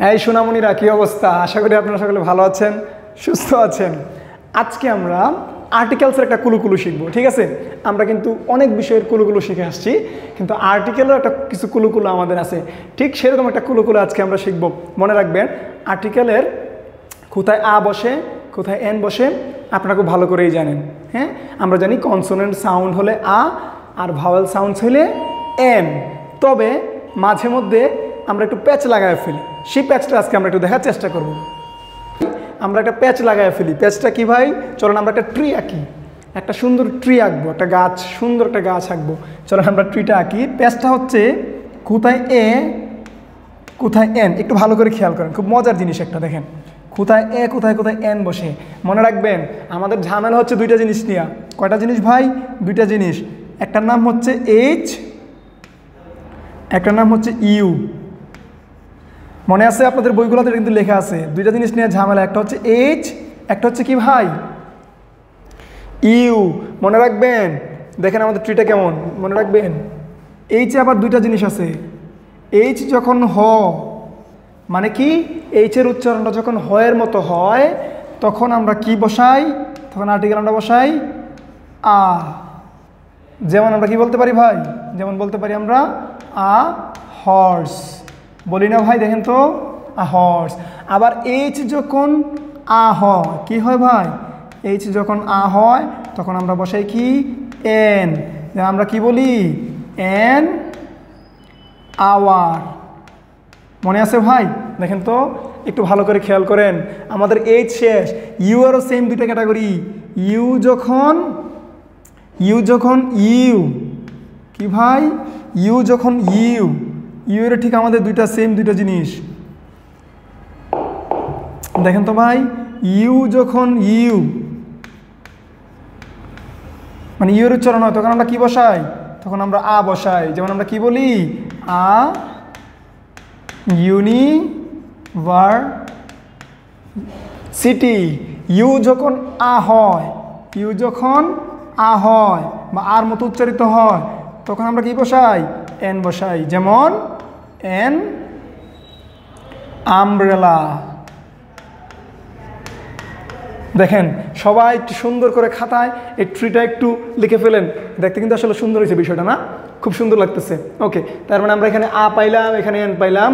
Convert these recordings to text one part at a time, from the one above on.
এই সোনামণিরা কি অবস্থা? আশা করি আপনারা সকলে ভালো আছেন, সুস্থ আছেন। আজকে আমরা আর্টিকেলসের একটা কুলুকুলু শিখবো, ঠিক আছে? আমরা কিন্তু অনেক বিষয়ের কুলুকুলু শিখে আসছি, কিন্তু আর্টিকেলের একটা কিছু কুলুকুলু আমাদের আছে। ঠিক সেরকম একটা কুলুকুলু আজকে আমরা শিখবো। মনে রাখবেন, আর্টিকেলের কোথায় আ বসে, কোথায় এন বসে আপনারা খুব ভালো করেই জানেন। হ্যাঁ, আমরা জানি কনসোনেন্ট সাউন্ড হলে আ আর ভাওয়েল সাউন্ডস হলে এন। তবে মাঝে মধ্যে আমরা একটু প্যাচ লাগায় ফেলি, সেই প্যাচটা আজকে আমরা একটু দেখার চেষ্টা করব। আমরা একটা প্যাচ লাগায় ফেলি। প্যাচটা কি ভাই? চলেন আমরা একটা ট্রি আঁকি, একটা সুন্দর ট্রি আঁকবো, একটা গাছ, সুন্দর একটা গাছ আঁকবো। চলেন আমরা ট্রিটা আঁকি। প্যাচটা হচ্ছে কোথায় এ, কোথায় এন। একটু ভালো করে খেয়াল করেন, খুব মজার জিনিস একটা দেখেন। কোথায় এ, কোথায় কোথায় এন বসে। মনে রাখবেন, আমাদের ঝামেলা হচ্ছে দুইটা জিনিস নিয়ে। কয়টা জিনিস ভাই? দুইটা জিনিস। একটার নাম হচ্ছে এইচ, একটার নাম হচ্ছে ইউ। মনে আছে আপনাদের বইগুলোতে কিন্তু লেখা আছে দুইটা জিনিস নিয়ে ঝামেলা। একটা হচ্ছে এইচ, একটা হচ্ছে কি ভাই? ইউ। মনে রাখবেন, দেখেন আমাদের ট্রিটা কেমন, মনে রাখবেন। এইচে আবার দুইটা জিনিস আছে। এইচ যখন হ, মানে কি, এইচের উচ্চারণটা যখন হয়ের মতো হয় তখন আমরা কি বসাই? তখন আর্টিকেল আমরা বসাই আ। যেমন আমরা কি বলতে পারি ভাই? যেমন বলতে পারি আমরা আ হর্স, বলি না ভাই? দেখেন তো, আ হর্স। আবার এইচ যখন আ হয়, কি হয় ভাই? এইচ যখন আ হয় তখন আমরা বসাই কি? এন। আমরা কি বলি? An hour. মনে আছে ভাই? দেখেন তো, একটু ভালো করে খেয়াল করেন। আমাদের এইচ শেষ। ইউ আরও সেম দুইটা ক্যাটাগরি। ইউ যখন ইউ, কি ভাই? ইউ যখন ইউ, ইউ এর ঠিক আমাদের দুইটা সেম দুইটা জিনিস। দেখেন তো ভাই, ইউ যখন ইউ, মানে ইউ এর উচ্চারণ হয় তখন আমরা কি বসাই? তখন আমরা আ বসাই। যেমন আমরা কি বলি? আ ইউনিভার্সিটি। ইউ যখন আ হয়, ইউ যখন আ হয় বা আর মতো উচ্চারিত হয় তখন আমরা কি বসাই? এন বসাই। যেমন এন আমব্রেলা। দেখেন, সবাই একটু সুন্দর করে খাতায় এই ট্রিটা একটু লিখে ফেলেন। দেখতে কিন্তু আসলে সুন্দর হয়েছে বিষয়টা, না? খুব সুন্দর লাগতেছে। ওকে, তার মানে আমরা এখানে আ পাইলাম, এখানে এন পাইলাম,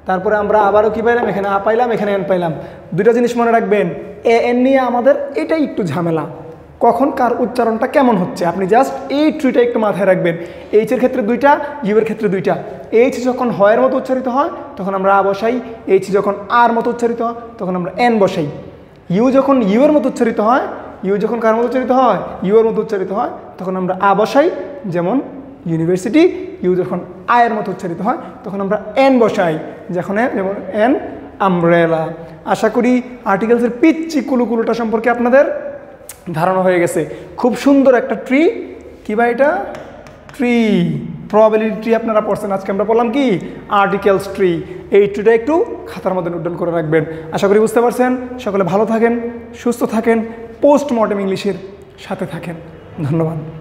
তারপরে আমরা আবারও কি পাইলাম? এখানে আ পাইলাম, এখানে এন পাইলাম। দুইটা জিনিস মনে রাখবেন, এ এন নিয়ে আমাদের এটাই একটু ঝামেলা, কখন কার উচ্চারণটা কেমন হচ্ছে। আপনি জাস্ট এই ট্রিটা একটু মাথায় রাখবেন। এইচের ক্ষেত্রে দুইটা, ইউ এর ক্ষেত্রে দুইটা। এইচ যখন হয়ের মতো উচ্চারিত হয় তখন আমরা আ বসাই। এইচ যখন আর মতো উচ্চারিত হয় তখন আমরা এন বসাই। ইউ যখন ইউ এর মতো উচ্চারিত হয়, ইউ যখন কার মতো উচ্চারিত হয়? ইউ এর মতো উচ্চারিত হয় তখন আমরা আ বসাই। যেমন ইউনিভার্সিটি। ইউ যখন আয়ের মতো উচ্চারিত হয় তখন আমরা এন বসাই। যেমন এন আমব্রেলা। আশা করি আর্টিকেলসের পিচ্চি কুলুকুলুটা সম্পর্কে আপনাদের ধারণা হয়ে গেছে। খুব সুন্দর একটা ট্রি। কি ভাই এটা? ট্রি। প্রবাবিলিটি ট্রি আপনারা পড়ছেন। আজকে আমরা বললাম কি? Articles tree. এই ট্রিটা একটু খাতার মধ্যে নোট ডাউন করে রাখবেন। আশা করি বুঝতে পারছেন। সকলে ভালো থাকেন, সুস্থ থাকেন, পোস্টমর্টেম ইংলিশের সাথে থাকেন। ধন্যবাদ।